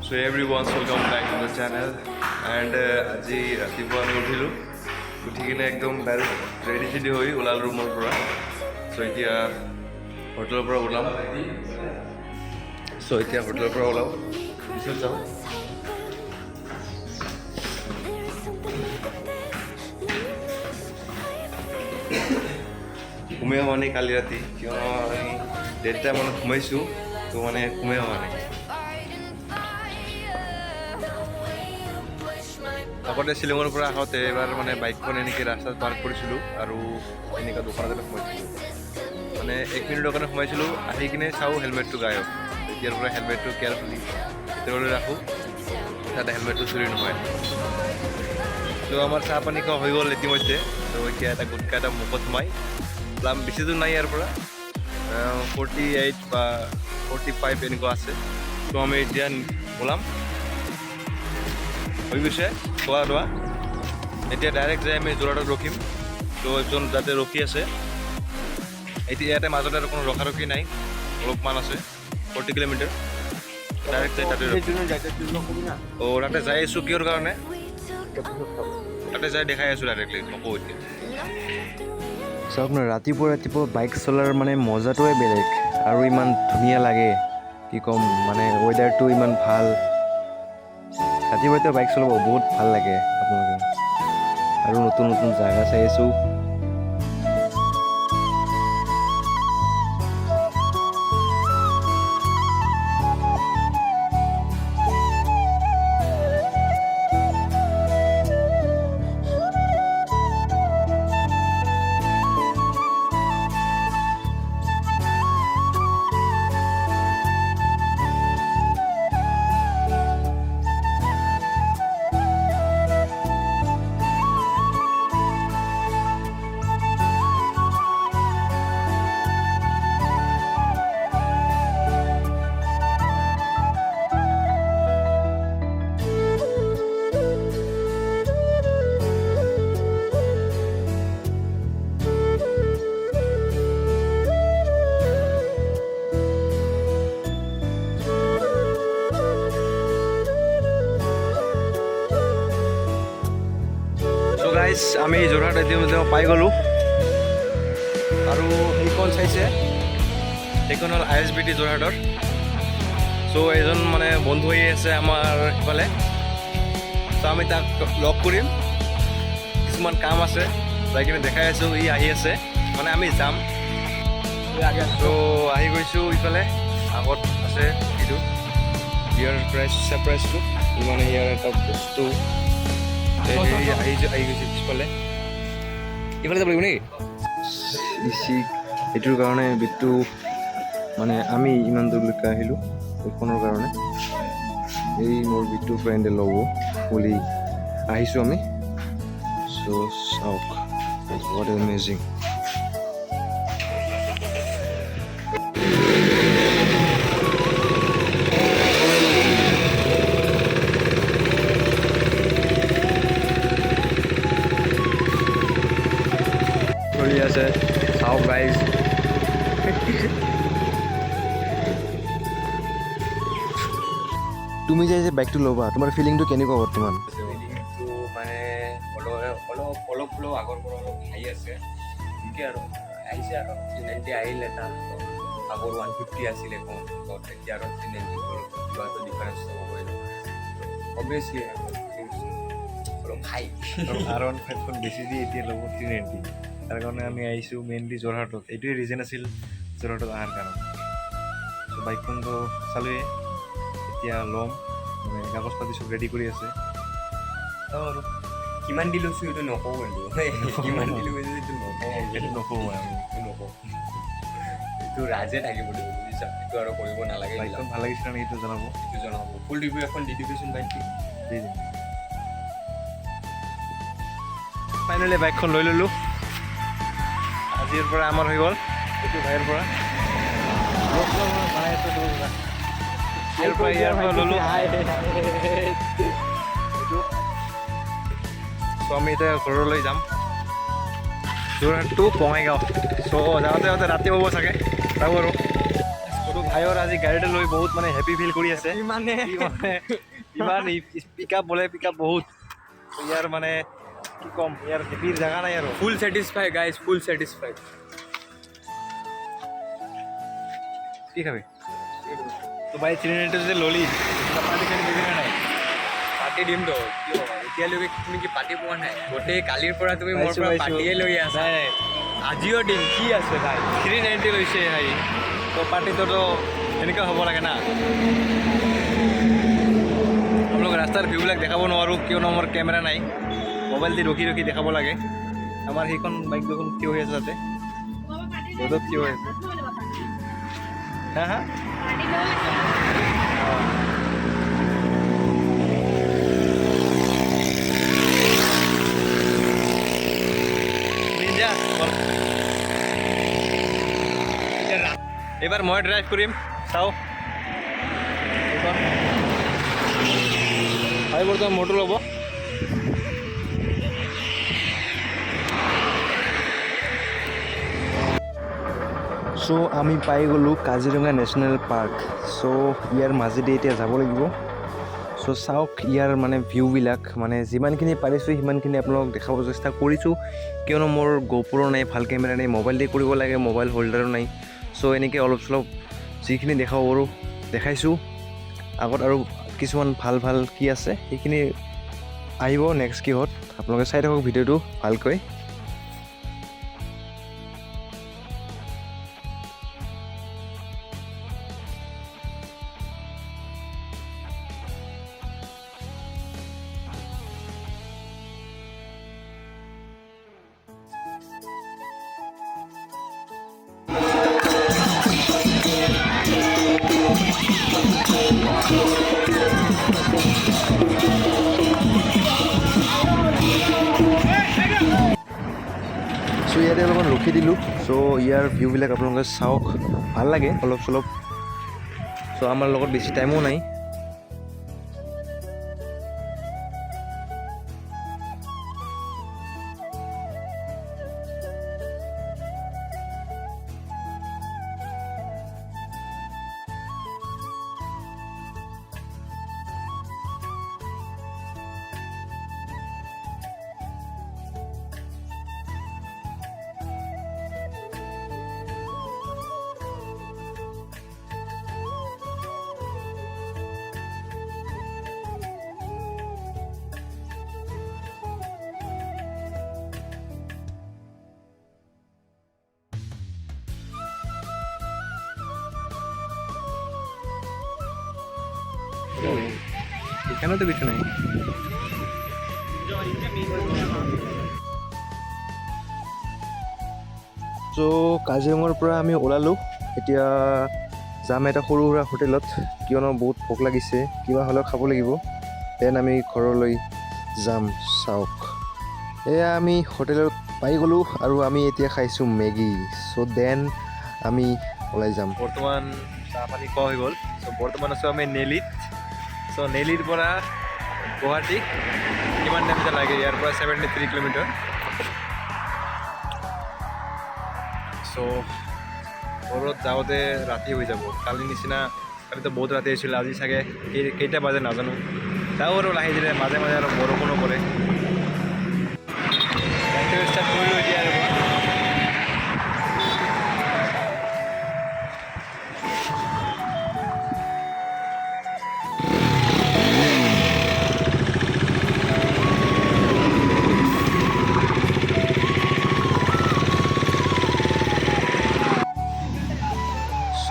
So everyone, welcome back to the channel. And আজি ৰাতিপুৱা আমি উঠিলোঁ, উঠি কিনে একদম ৰেডি চেডি হৈ ওলাল ৰুমৰ পৰা। চ' এতিয়া হোটেলৰ পৰা ওলাম। পিছত যাওঁ। ঘুমেই হোৱা নাই কালি ৰাতি, কিয়নো আমি 1:30 মানত ঘুমাইছোঁ, তো মানে ঘুমেই হোৱা নাই। আগতে শ্বিলঙৰ পৰা আহোঁতে এবাৰ মানে বাইকখন এনেকৈ ৰাস্তাত পাৰ্ক কৰিছিলোঁ আৰু এনেকুৱা দোকান এটাত সোমাইছিলোঁ। মানে 1 মিনিটৰ কাৰণে সোমাইছিলোঁ, আহি কিনে চাওঁ হেলমেটটো গায়ব। এতিয়াৰ পৰা হেলমেটটো কেয়াৰফুলি ভিতৰলৈ ৰাখোঁ, যাতে হেলমেটটো চুৰি নহয়। তো আমাৰ চাহ পানী খোৱা হৈ গ'ল ইতিমধ্যে। তো এতিয়া এটা গুটকা এটা মুখত সোমাই প্লাম বেছি দূৰ নাই ইয়াৰ পৰা, 48 বা 45 এনেকুৱা আছে। তো আমি এতিয়া ওলাম, হৈ গৈছে খোৱা লোৱা। এতিয়া ডাইৰেক্ট যাই আমি যোৰহাটত ৰখিম। তো এজন যাতে ৰখি আছে, এতিয়া ইয়াতে মাজতে আৰু কোনো ৰখি নাই, অলপমান আছে 40 কিলোমিটাৰ। ডাইৰেক্ট যাই তাতে তাতে যাই আছোঁ কিহৰ কাৰণে, তাতে যাই দেখাই আছোঁ ডাইৰেক্টলি, নকওঁ এতিয়া। চাওক ন, ৰাতিপুৱা বাইক চলাৰ মানে মজাটোৱে বেলেগ আৰু ইমান ধুনীয়া লাগে, কি ক'ম, মানে ৱেডাৰটো ইমান ভাল। ৰাতিপুৱা বাইক চলাব বহুত ভাল লাগে আপোনালোকে, আৰু নতুন নতুন জাগা চাই আছোঁ। আমি যোৰহাট ইতিমধ্যে পাই গ'লোঁ, আৰু সেইখন চাইছে, সেইখন হ'ল ISBT যোৰহাটৰ। চ' এজন মানে বন্ধু আহি আছে আমাৰ সিফালে, চ' আমি তাক লগ কৰিম, কিছুমান কাম আছে, যাই কিনে দেখাই আছোঁ। ই আহি আছে, মানে আমি যাম। চ' আহি গৈছোঁ ইফালে, আগত আছে এইটো ইয়াৰ ছাৰপ্ৰাইজটো, মানে ইয়াৰ এটা বস্তু আহি গৈছে পিছফালে। ইফালে যাব লাগিব নেকি? এইটোৰ কাৰণে বিটটো মানে আমি ইমান দূৰলৈকে আহিলোঁ এইখনৰ কাৰণে। এই মোৰ বিটটো ফ্ৰেণ্ডে ল'ব বুলি আহিছোঁ আমি। চ' চাওক, হোৱাট এমেজিং। আছে চাওক গাইজ, তুমি যে বাইকটো ল'বা, তোমাৰ ফিলিংটো কেনেকুৱা বৰ্তমান? ফিলিংটো মানে অলপ আগৰ পৰা অলপ হাই আছে, এনেকৈ আৰু আহিছে আৰু 390 আহিলে। তাৰ আগৰ 150 আছিলে এখন, এতিয়া আৰু 390 কিবাটো ডিফাৰেঞ্চ হ'বই ন, অভিয়াছলি অলপ হাই। R15খন বেছি দি এতিয়া ল'ব 390, তাৰ কাৰণে আমি আহিছোঁ মেইনলি যোৰহাটত। এইটোৱে ৰিজন আছিল যোৰহাটত অহাৰ কাৰণে। চ' বাইকখনটো চালোৱে, এতিয়া ল'ম, মানে কাগজ পাতি চব ৰেডি কৰি আছে। চাওঁ আৰু কিমান দি লৈছোঁ এইটো নকওঁ, কিন্তু কিমান দি লৈছোঁ এইটো নকওঁ, এইটো নকওঁ এইটো ৰাজে থাকিব দিব, বুজিছা? এইটো আৰু কৰিব নালাগে। বাইকখন ভাল লাগিছে কাৰণে এইটো জনাব, ফুল ৰিভিউ এখন দি দিবিচোন বাইকটো। দি দিম। ফাইনেলি বাইকখন লৈ ল'লোঁ, আজিৰ পৰা আমাৰ হৈ গ'ল। এইটো ভাইৰ পৰা ল'লোঁ। চ' আমি এতিয়া ঘৰলৈ যাম, যোৰহাট টু বঙাইগাঁও। চ' যাওঁতে ৰাতি হ'ব চাগে, যাওঁ আৰু। ভাইৰ আজি গাড়ীটো লৈ বহুত মানে হেপী ফিল কৰি আছে মানে ইমান পিক আপ বোলে পিক আপ বহুত ইয়াৰ মানে কি ক'ম ইয়াৰ হেপিৰ জেগা নাই আৰু ফুল স্যাটিসফাই গাইস ফুল স্যাটিসফাই কি খাবি তো ভাই 390 যে ললি পাৰ্টি খালি দিবি নে নাই পাৰ্টি দিম তো কিয় এতিয়ালৈকে তুমি কি পাৰ্টি পোৱা নাই গোটেই কালিৰ পৰা তুমি মোৰ পাইছোঁ, পৰা পাইছোঁ। পাৰ্টিয়ে লৈ আছা নাই আজিও দিম কি আছে ভাই 390 লৈছে ভাই তো পাৰ্টিটোতো এনেকুৱা হ'ব লাগে না আপোনালোক ৰাস্তাৰ ভিউবিলাক দেখাব নোৱাৰোঁ কিয়নো মোৰ কেমেৰা নাই মোবাইল দি ৰখি ৰখি দেখাব লাগে আমাৰ সেইখন বাইক দুখন থিয় হৈ আছে তাতে ৰ'দত থিয় হৈ আছে হা হা এবাৰ মই ড্ৰাইভ কৰিম চাওঁ ভাই বৰ্তমান মোৰটো ল'ব চ' আমি পাই গ'লোঁ কাজিৰঙা নেশ্যনেল পাৰ্ক চ' ইয়াৰ মাজেদি এতিয়া যাব লাগিব চ' চাওক ইয়াৰ মানে ভিউবিলাক মানে যিমানখিনি পাৰিছোঁ সিমানখিনি আপোনালোকক দেখাব চেষ্টা কৰিছোঁ কিয়নো মোৰ গোপ্ৰ নাই ভাল কেমেৰা নাই মোবাইল দি কৰিব লাগে মোবাইল হোল্ডাৰো নাই চ' এনেকৈ অলপ চলপ যিখিনি দেখাব পাৰোঁ দেখাইছোঁ আগত আৰু কিছুমান ভাল ভাল কি আছে সেইখিনি আহিব নেক্সট কিহত আপোনালোকে চাই থাকক ভিডিঅ'টো ভালকৈ চ' ইয়াতে অলপমান ৰখি দিলোঁ চ' ইয়াৰ ভিউবিলাক আপোনালোকে চাওক ভাল লাগে অলপ চলপ চ' আমাৰ লগত বেছি টাইমো নাই এখানে তো কিছু নাই চ' কাজিৰঙাৰ পৰা আমি ওলালোঁ এতিয়া যাম এটা সৰু সুৰা হোটেলত কিয়নো বহুত ভোক লাগিছে কিবা হ'লেও খাব লাগিব দেন আমি ঘৰলৈ যাম চাওক এয়া আমি হোটেলত পাই গ'লোঁ আৰু আমি এতিয়া খাইছোঁ মেগী চ' দেন আমি ওলাই যাম বৰ্তমান চাহ পানী খোৱা হৈ গ'ল চ' বৰ্তমান আছোঁ আমি নেলিত চ' নেলিৰ পৰা গুৱাহাটী কিমান টাইম লাগে ইয়াৰ পৰা 73 কিলোমিটাৰ চ' ঘৰত যাওঁতে ৰাতি হৈ যাব কালি নিচিনা কালিতো বহুত ৰাতি হৈছিল আজি চাগে কেইটা বাজে নাজানো যাওঁ আৰু লাহে ধীৰে মাজে মাজে আৰু বৰষুণো পৰে ষ্টাৰ্ট কৰিলোঁ এতিয়া আৰু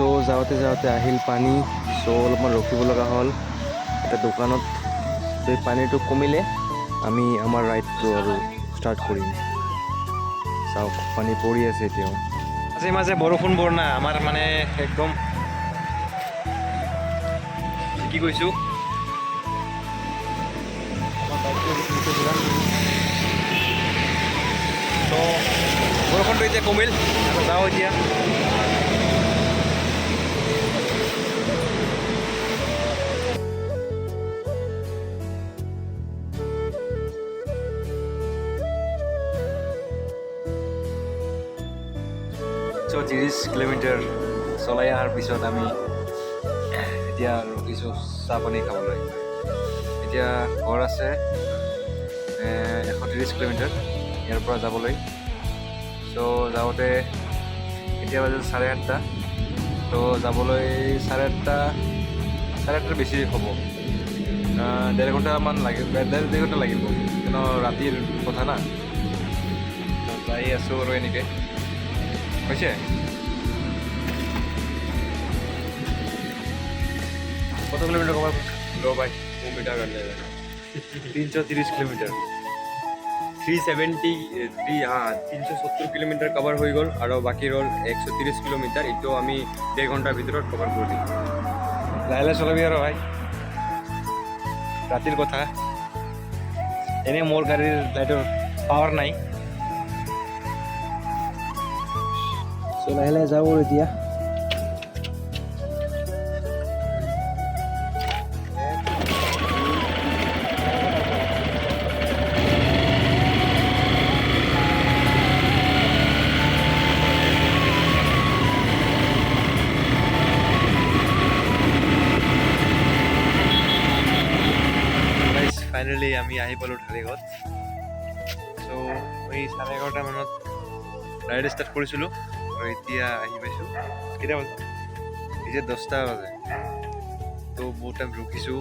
চ' যাওঁতে যাওঁতে আহিল পানী চ' অলপমান ৰখিব লগা হ'ল এটা দোকানত চ' এই পানীটো কমিলে আমি আমাৰ ৰাইডটো আৰু ষ্টাৰ্ট কৰিম চাওক পানী পৰি আছে এতিয়াও মাজে মাজে বৰষুণ বৰ না আমাৰ মানে একদম কি কৈছোঁ ত' বৰষুণটো এতিয়া কমিল আৰু যাওঁ এতিয়া চ' 30 কিলোমিটাৰ চ' চলাই অহাৰ পিছত আমি এতিয়া ৰখিছোঁ চাহ পানী খাবলৈ। এতিয়া ঘৰ আছে 130 কিলোমিটাৰ ইয়াৰ পৰা যাবলৈ। চ' যাওঁতে এতিয়া বাজে 8:30, তো যাবলৈ 8:30 বেছি হ'ব, 1.5 ঘণ্টামান লাগিব, 1.5 ঘণ্টা লাগিব, কিন্তু ৰাতিৰ কথা না। যাই আছোঁ আৰু এনেকৈ হৈছে। কত কিলোমিটাৰ কভাৰ लो भाई मिटा कर ले 330 কিলোমিটাৰ। 370 কিলোমিটাৰ কভাৰ হৈ গ'ল আৰু বাকী ৰ'ল 130 কিলোমিটাৰ। এইটো আমি 1.5 ঘণ্টাৰ ভিতৰত কভাৰ কৰি দিম। লাহে লাহে চলাবি আৰু ভাই, ৰাতিৰ কথা। এনেই মোৰ গাড়ীৰ লাইটৰ পাৱাৰ নাই। চ' লাহে লাহে যাওঁ আৰু এতিয়া। ফাইনেলি আমি আহি পালোঁ ঢালিগড়। চ' এই 11:30 মানত ৰাইড ষ্টাৰ্ট কৰিছিলোঁ আৰু এতিয়া আহি পাইছোঁ। কেতিয়া বাজে? এতিয়া 10টা বাজে। তো বহুত টাইম ৰখিছোঁ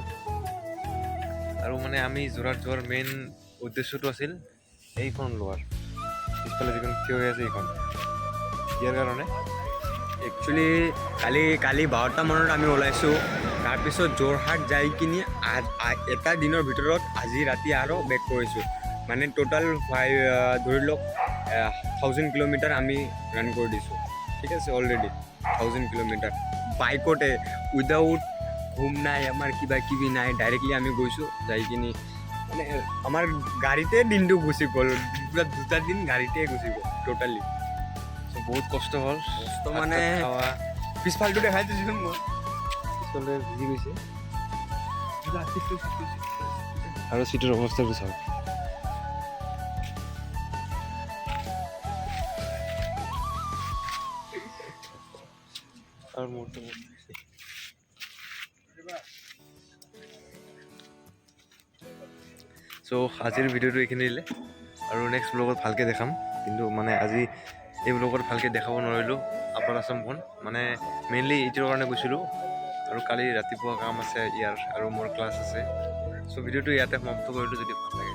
আৰু মানে আমি যোৰহাট যোৱাৰ মেইন উদ্দেশ্যটো আছিল এইখন লোৱাৰ, পিছফালে যিখন থিয় হৈ আছে এইখন, ইয়াৰ কাৰণে। একচুৱেলি কালি 12টা মানত আমি ওলাইছোঁ। তাৰপিছত যোৰহাট যাই কিনি এটা দিনৰ ভিতৰত আজি ৰাতি আৰু বেক কৰিছোঁ। মানে টোটাল ধৰি লওক 1000 কিলোমিটাৰ আমি ৰান কৰি দিছোঁ। ঠিক আছে, অলৰেডি 1000 কিলোমিটাৰ বাইকতে, উইদাউট ঘুম নাই, আমাৰ কিবা কিবি নাই, ডাইৰেক্টলি আমি গৈছোঁ। যাই কিনি মানে আমাৰ গাড়ীতে দিনটো গুচি গ'ল, পুৰা 2টা দিন গাড়ীতে গুচি গ'ল টোটালি। বহুত কষ্ট হ'ল। তো মানে পিছফালটো দেখাই দিছিলোঁ মই, পিছফালে ভিজি গৈছে আৰু চিটৰ অৱস্থাটো চাওক। আৰু মোৰটো চ' আজিৰ ভিডিঅ'টো এইখিনিলে, আৰু নেক্সট ব্লগত ভালকৈ দেখাম। কিন্তু মানে আজি এই ব্লগত ভালকৈ দেখাব নোৱাৰিলোঁ আপাৰ আছামখন, মানে মেইনলি এইটোৰ কাৰণে গৈছিলোঁ আৰু কালি ৰাতিপুৱা কাম আছে ইয়াৰ, আৰু মোৰ ক্লাছ আছে। চ' ভিডিঅ'টো ইয়াতে সমাপ্ত কৰিলোঁ। যদি ভাল লাগে